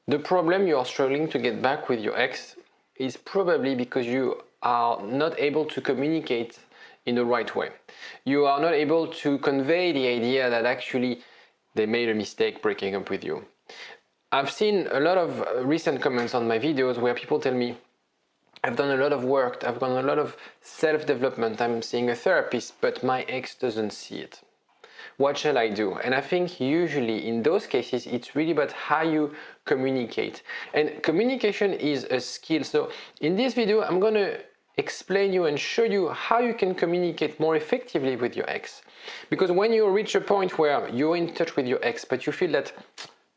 The problem you are struggling to get back with your ex is probably because you are not able to communicate in the right way. You are not able to convey the idea that actually they made a mistake breaking up with you. I've seen a lot of recent comments on my videos where people tell me, I've done a lot of work, I've done a lot of self-development, I'm seeing a therapist, but my ex doesn't see it. What shall I do? And I think usually in those cases, it's really about how you communicate. And communication is a skill. So in this video, I'm going to explain you and show you how you can communicate more effectively with your ex. Because when you reach a point where you're in touch with your ex, but you feel that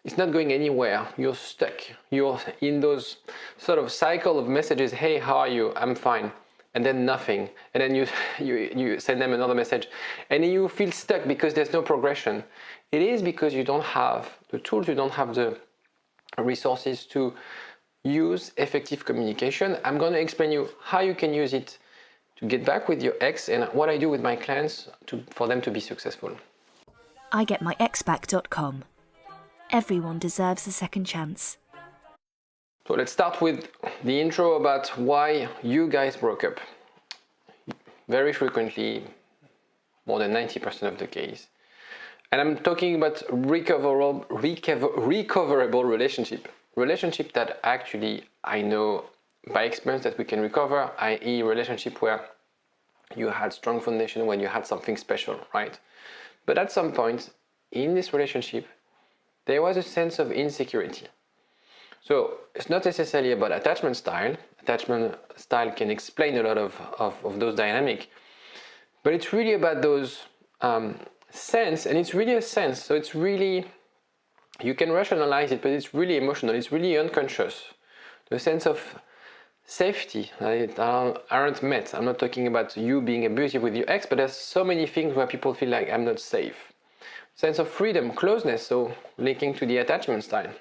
it's not going anywhere, you're stuck, you're in those sort of cycle of messages, hey, how are you? I'm fine. And then nothing. And then you send them another message. And then you feel stuck because there's no progression. It is because you don't have the tools, you don't have the resources to use effective communication. I'm going to explain you how you can use it to get back with your ex and what I do with my clients for them to be successful. IGetMyExBack.com. Everyone deserves a second chance. So let's start with the intro about why you guys broke up. Very frequently, more than 90% of the case. And I'm talking about recoverable relationship. Relationship that actually I know by experience that we can recover, i.e. relationship where you had strong foundation, when you had something special, right? But at some point in this relationship, there was a sense of insecurity. So it's not necessarily about attachment style. Attachment style can explain a lot of those dynamics, but it's really about those sense, and it's really a sense. So it's really, you can rationalize it, but it's really emotional. It's really unconscious. The sense of safety that aren't met. I'm not talking about you being abusive with your ex, but there's so many things where people feel like I'm not safe. Sense of freedom, closeness, so linking to the attachment style.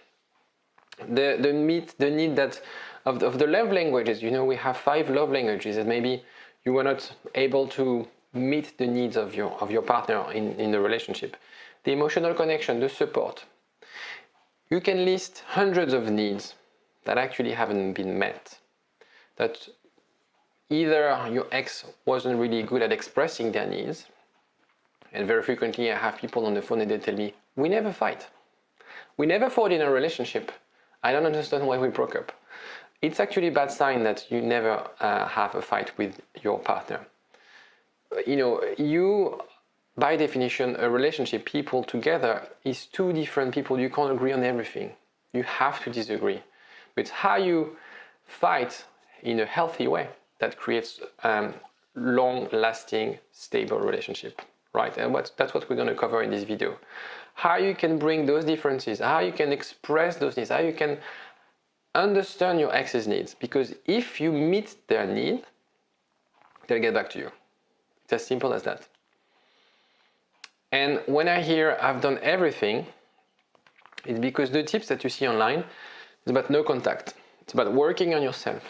The need that of the love languages. You know, we have 5 love languages, and maybe you were not able to meet the needs of your partner in the relationship. The emotional connection, the support. You can list hundreds of needs that actually haven't been met. That either your ex wasn't really good at expressing their needs, and very frequently I have people on the phone and they tell me, we never fight. We never fought in a relationship. I don't understand why we broke up. It's actually a bad sign that you never have a fight with your partner. You know, by definition, a relationship, people together, is 2 different people. You can't agree on everything. You have to disagree. But it's how you fight in a healthy way that creates long-lasting, stable relationship, right? And that's what we're going to cover in this video. How you can bring those differences, how you can express those needs, how you can understand your ex's needs. Because if you meet their need, they'll get back to you. It's as simple as that. And when I hear I've done everything, it's because the tips that you see online is about no contact. It's about working on yourself.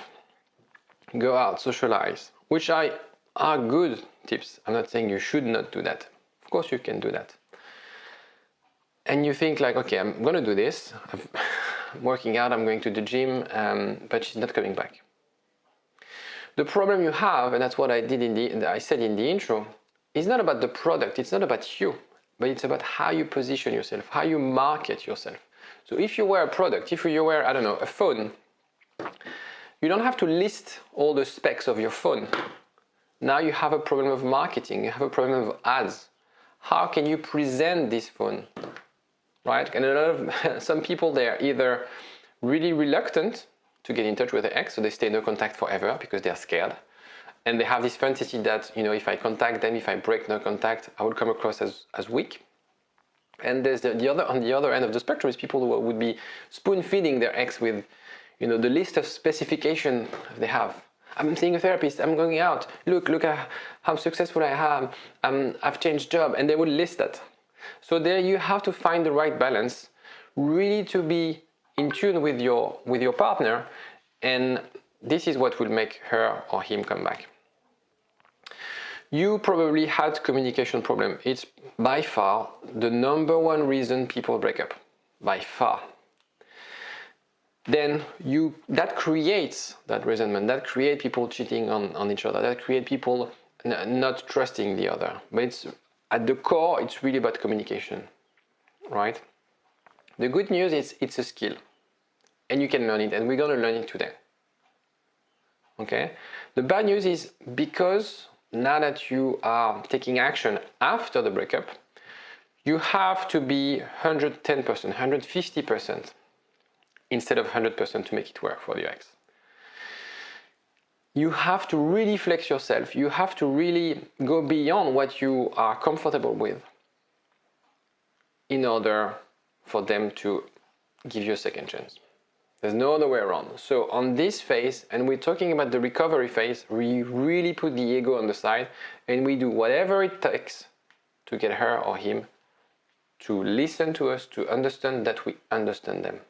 Go out, socialize, which are good tips. I'm not saying you should not do that. Of course you can do that. And you think like, okay, I'm going to do this. I'm working out, I'm going to the gym, but she's not coming back. The problem you have, and that's what I said in the intro, is not about the product. It's not about you, but it's about how you position yourself, how you market yourself. So if you were a product, if you were, I don't know, a phone, you don't have to list all the specs of your phone. Now you have a problem of marketing, you have a problem of ads. How can you present this phone? Right? And some people, they're either really reluctant to get in touch with their ex, so they stay no contact forever because they're scared. And they have this fantasy that, you know, if I contact them, if I break no contact, I will come across as weak. And there's on the other end of the spectrum is people who would be spoon-feeding their ex with, you know, the list of specifications they have. I'm seeing a therapist, I'm going out, look at how successful I am, I've changed job, and they would list that. So there you have to find the right balance, really to be in tune with your partner, and this is what will make her or him come back. You probably had communication problem. It's by far the #1 reason people break up, by far. then that creates that resentment, that creates people cheating on each other, that creates people not trusting the other. But it's at the core, it's really about communication, right? The good news is it's a skill, and you can learn it, and we're going to learn it today. Okay? The bad news is because now that you are taking action after the breakup, you have to be 110%, 150% instead of 100% to make it work for your ex. You have to really flex yourself. You have to really go beyond what you are comfortable with in order for them to give you a second chance. There's no other way around. So on this phase, and we're talking about the recovery phase, we really put the ego on the side and we do whatever it takes to get her or him to listen to us, to understand that we understand them.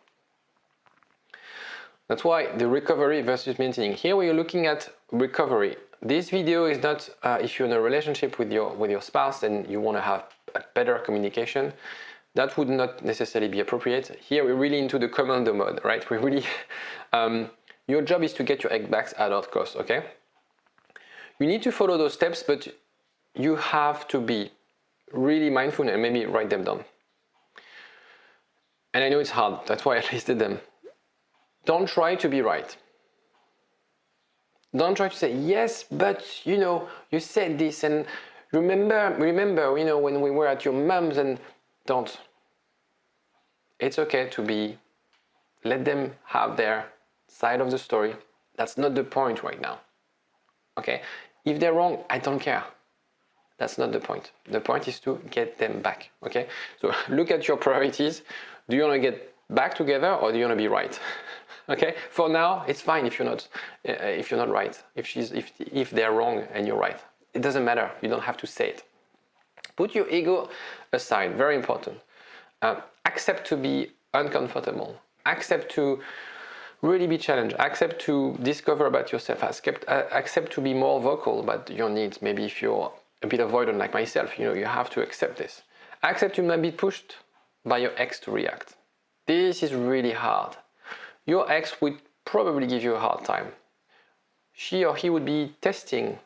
That's why the recovery versus maintaining. Here we are looking at recovery. This video is not if you're in a relationship with your spouse and you want to have a better communication. That would not necessarily be appropriate. Here we're really into the commando mode, right? We really, your job is to get your ex back at all costs, okay? You need to follow those steps, but you have to be really mindful and maybe write them down. And I know it's hard, that's why I listed them. Don't try to be right. Don't try to say, yes, but you know, you said this, and remember, you know, when we were at your mom's, and don't. It's okay to let them have their side of the story. That's not the point right now. Okay? If they're wrong, I don't care. That's not the point. The point is to get them back. Okay? So look at your priorities. Do you want to get back together or do you want to be right? Okay? For now, it's fine if you're not right. If they're wrong and you're right. It doesn't matter. You don't have to say it. Put your ego aside, very important. Accept to be uncomfortable. Accept to really be challenged. Accept to discover about yourself. Accept to be more vocal about your needs. Maybe if you're a bit avoidant like myself, you know, you have to accept this. Accept to not be pushed by your ex to react. This is really hard. Your ex would probably give you a hard time. She or he would be testing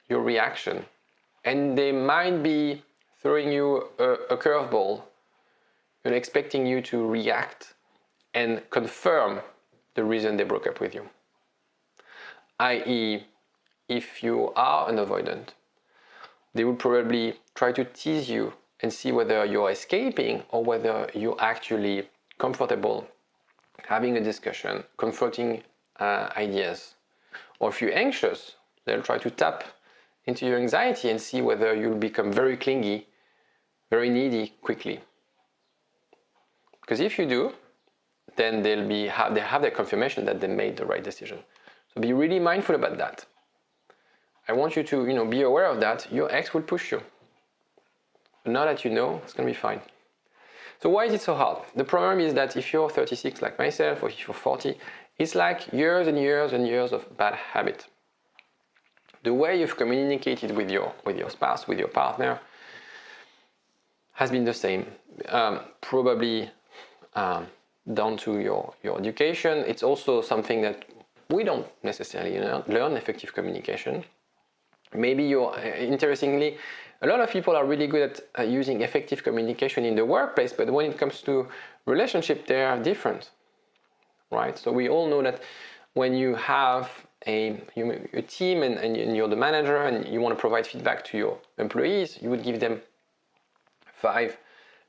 your reaction. And they might be throwing you a curveball and expecting you to react and confirm the reason they broke up with you. I.e., if you are an avoidant, they will probably try to tease you and see whether you're escaping or whether you're actually comfortable having a discussion, confronting ideas. Or if you're anxious, they'll try to tap into your anxiety and see whether you'll become very clingy, very needy quickly. Because if you do, then they have their confirmation that they made the right decision. So be really mindful about that. I want you to, be aware of that. Your ex will push you. But now that you know, it's going to be fine. So why is it so hard? The problem is that if you're 36 like myself, or if you're 40, it's like years and years and years of bad habit. The way you've communicated with your spouse, with your partner, has been the same. Probably down to your education. It's also something that we don't necessarily learn effective communication. Maybe interestingly, a lot of people are really good at using effective communication in the workplace, but when it comes to relationship, they are different, right? So we all know that when you have a team and you're the manager and you want to provide feedback to your employees, you would give them 5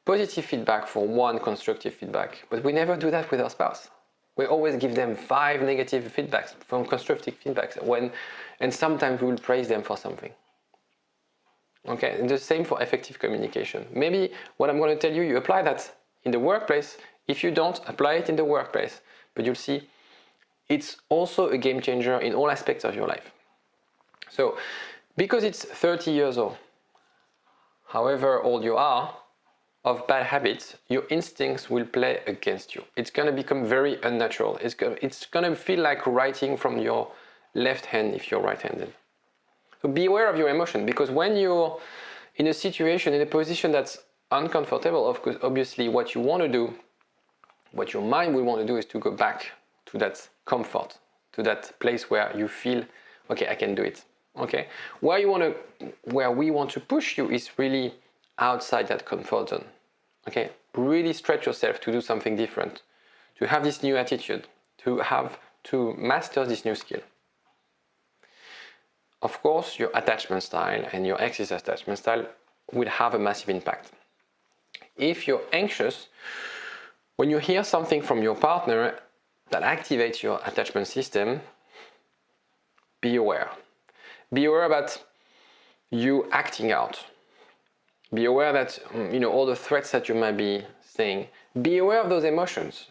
positive feedback for 1 constructive feedback. But we never do that with our spouse. We always give them 5 negative feedbacks from constructive feedbacks and sometimes we will praise them for something. Okay, and the same for effective communication. Maybe what I'm going to tell you, you apply that in the workplace. If you don't, apply it in the workplace. But you'll see it's also a game changer in all aspects of your life. So, because it's 30 years old, however old you are, of bad habits, your instincts will play against you. It's going to become very unnatural. It's going to feel like writing from your left hand if you're right-handed. So be aware of your emotion, because when you're in a situation, in a position that's uncomfortable, of course, obviously what you want to do what your mind will want to do is to go back to that comfort, to that place where you feel, okay, I can do it. Okay, where we want to push you is really outside that comfort zone. Okay, really stretch yourself to do something different, to have this new attitude, to master this new skill. Of course, your attachment style and your ex's attachment style will have a massive impact. If you're anxious, when you hear something from your partner that activates your attachment system, be aware. Be aware about you acting out. Be aware that, all the threats that you might be saying. Be aware of those emotions.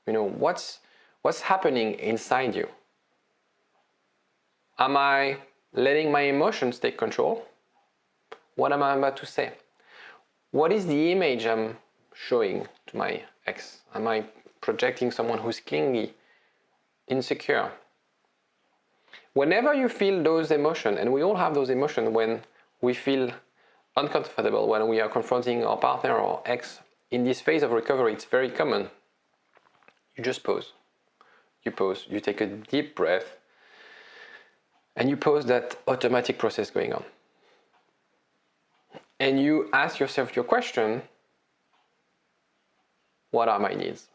What's happening inside you? Am I letting my emotions take control? What am I about to say? What is the image I'm showing to my ex? Am I projecting someone who's clingy, insecure? Whenever you feel those emotions, and we all have those emotions when we feel uncomfortable, when we are confronting our partner or ex, in this phase of recovery, it's very common. You just pause. You take a deep breath, and you pause that automatic process going on. And you ask yourself your question, what are my needs?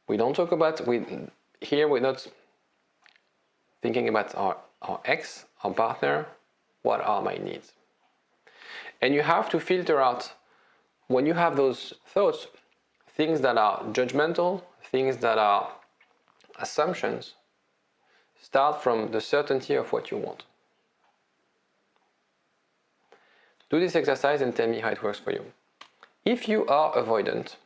We don't talk about, here we're not thinking about our ex, our partner, what are my needs? And you have to filter out, when you have those thoughts, things that are judgmental, things that are assumptions. Start from the certainty of what you want. Do this exercise and tell me how it works for you. If you are avoidant,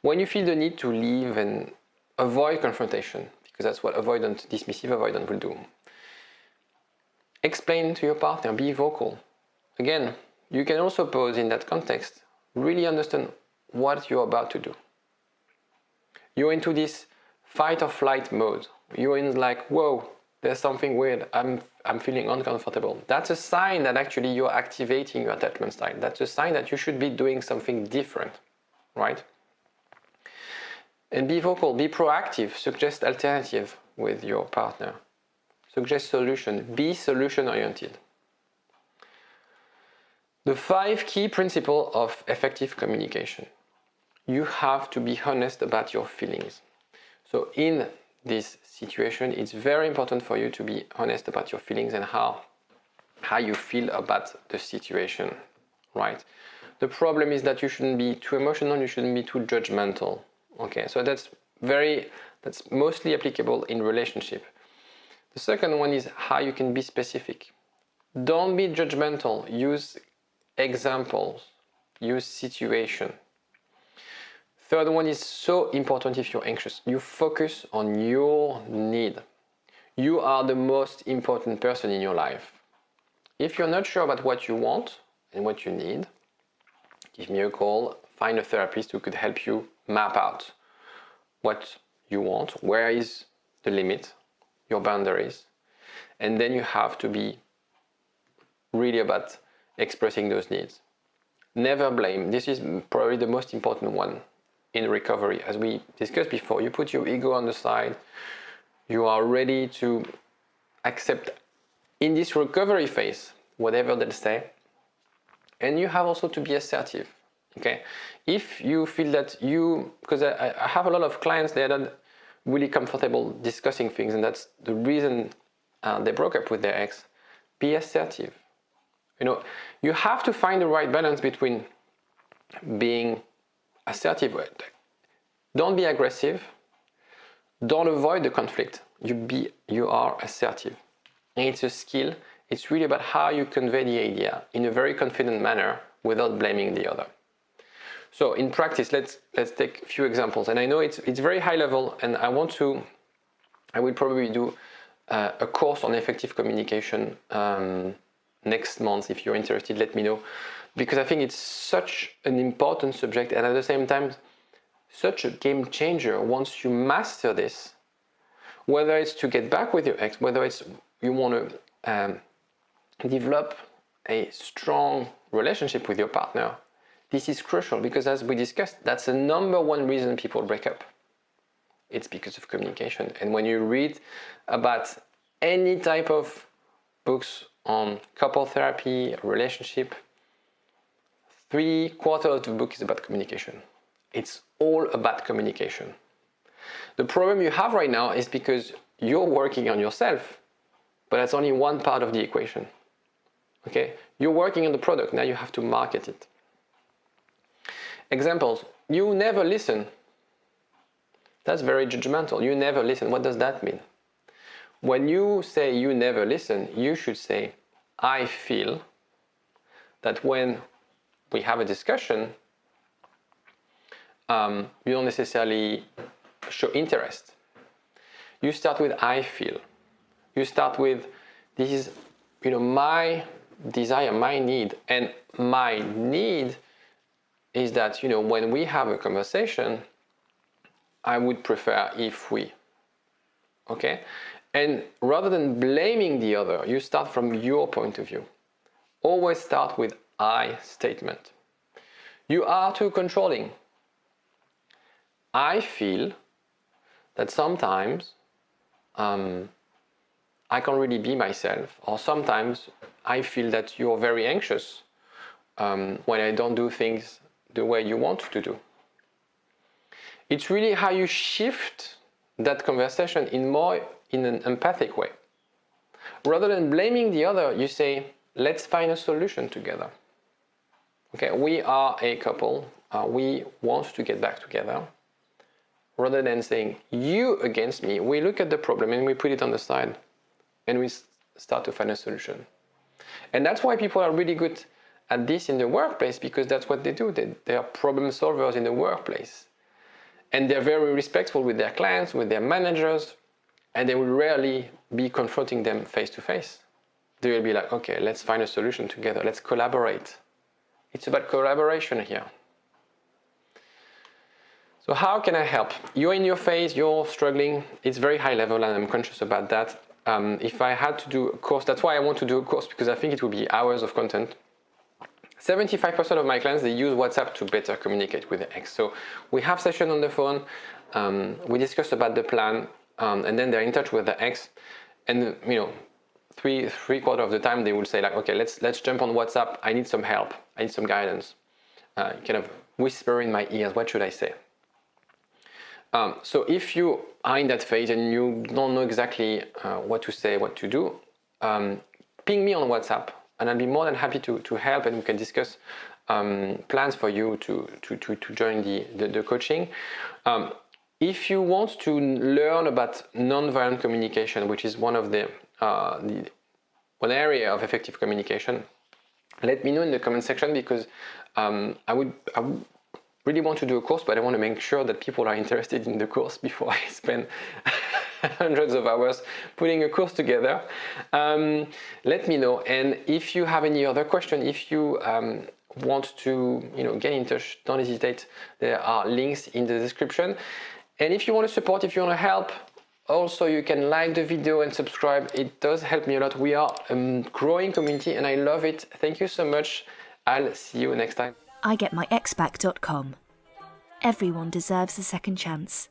when you feel the need to leave and avoid confrontation, because that's what dismissive avoidant will do, explain to your partner, be vocal. Again, you can also pause in that context, really understand what you're about to do. You're into this fight or flight mode. You're in like, whoa, there's something weird, I'm feeling uncomfortable. That's a sign that actually you're activating your attachment style. That's a sign that you should be doing something different, right? And be vocal, be proactive, suggest alternative with your partner. Suggest solution, be solution oriented. The 5 key principles of effective communication. You have to be honest about your feelings. So in this situation, it's very important for you to be honest about your feelings and how you feel about the situation, right? The problem is that you shouldn't be too emotional, you shouldn't be too judgmental. Okay, so that's mostly applicable in relationship. The second one is how you can be specific. Don't be judgmental, use examples, use situation. Third one is so important if you're anxious. You focus on your need. You are the most important person in your life. If you're not sure about what you want and what you need, give me a call, find a therapist who could help you map out what you want, where is the limit, your boundaries, and then you have to be really about expressing those needs. Never blame. This is probably the most important one in recovery. As we discussed before, you put your ego on the side, you are ready to accept in this recovery phase whatever they'll say, and you have also to be assertive. Okay, if you feel that because I have a lot of clients, they're not really comfortable discussing things, and that's the reason they broke up with their ex. Be assertive. You have to find the right balance between being assertive. Don't be aggressive. Don't avoid the conflict. You are assertive. And it's a skill. It's really about how you convey the idea in a very confident manner without blaming the other. So in practice, let's take a few examples. And I know it's very high level, and I will probably do a course on effective communication next month. If you're interested, let me know, because I think it's such an important subject, and at the same time such a game changer once you master this. Whether it's to get back with your ex, whether it's you want to develop a strong relationship with your partner, This is crucial because, as we discussed, that's the number one reason people break up. It's because of communication. And when you read about any type of books on couple therapy, relationship, 3/4 of the book is about communication. It's all about communication. The problem you have right now is because you're working on yourself, but that's only one part of the equation. Okay? You're working on the product, now you have to market it. Examples, you never listen. That's very judgmental. You never listen. What does that mean? When you say you never listen, you should say, I feel that when we have a discussion, you don't necessarily show interest. You start with I feel. You start with this is my desire, my need. And my need is that when we have a conversation, I would prefer if we. Okay? And rather than blaming the other, you start from your point of view. Always start with I statement. You are too controlling. I feel that sometimes I can't really be myself, or sometimes I feel that you're very anxious when I don't do things the way you want to do. It's really how you shift that conversation in an empathic way. Rather than blaming the other, you say, let's find a solution together. Okay, we are a couple. We want to get back together. Rather than saying you against me, we look at the problem and we put it on the side and we start to find a solution. And that's why people are really good at this in the workplace, because that's what they do. They are problem solvers in the workplace. And they're very respectful with their clients, with their managers, and they will rarely be confronting them face to face. They will be like, okay, let's find a solution together. Let's collaborate. It's about collaboration here. So how can I help? You're in your phase, you're struggling. It's very high level and I'm conscious about that. If I had to do a course, that's why I want to do a course, because I think it will be hours of content. 75% of my clients, they use WhatsApp to better communicate with their ex. So we have session on the phone, we discuss about the plan, and then they're in touch with the ex. And three-quarters of the time they will say like, okay, let's jump on WhatsApp. I need some help. I need some guidance. Kind of whisper in my ears, what should I say? So if you are in that phase and you don't know exactly what to say, what to do, ping me on WhatsApp and I'll be more than happy to help, and we can discuss plans for you to join the coaching. If you want to learn about nonviolent communication, which is one of one area of effective communication, let me know in the comment section, because I would really want to do a course, but I want to make sure that people are interested in the course before I spend hundreds of hours putting a course together. Let me know. And if you have any other question, if you want to get in touch, don't hesitate. There are links in the description. And if you want to support, if you want to help, also you can like the video and subscribe. It does help me a lot. We are a growing community and I love it. Thank you so much. I'll see you next time. igetmyexback.com. Everyone deserves a second chance.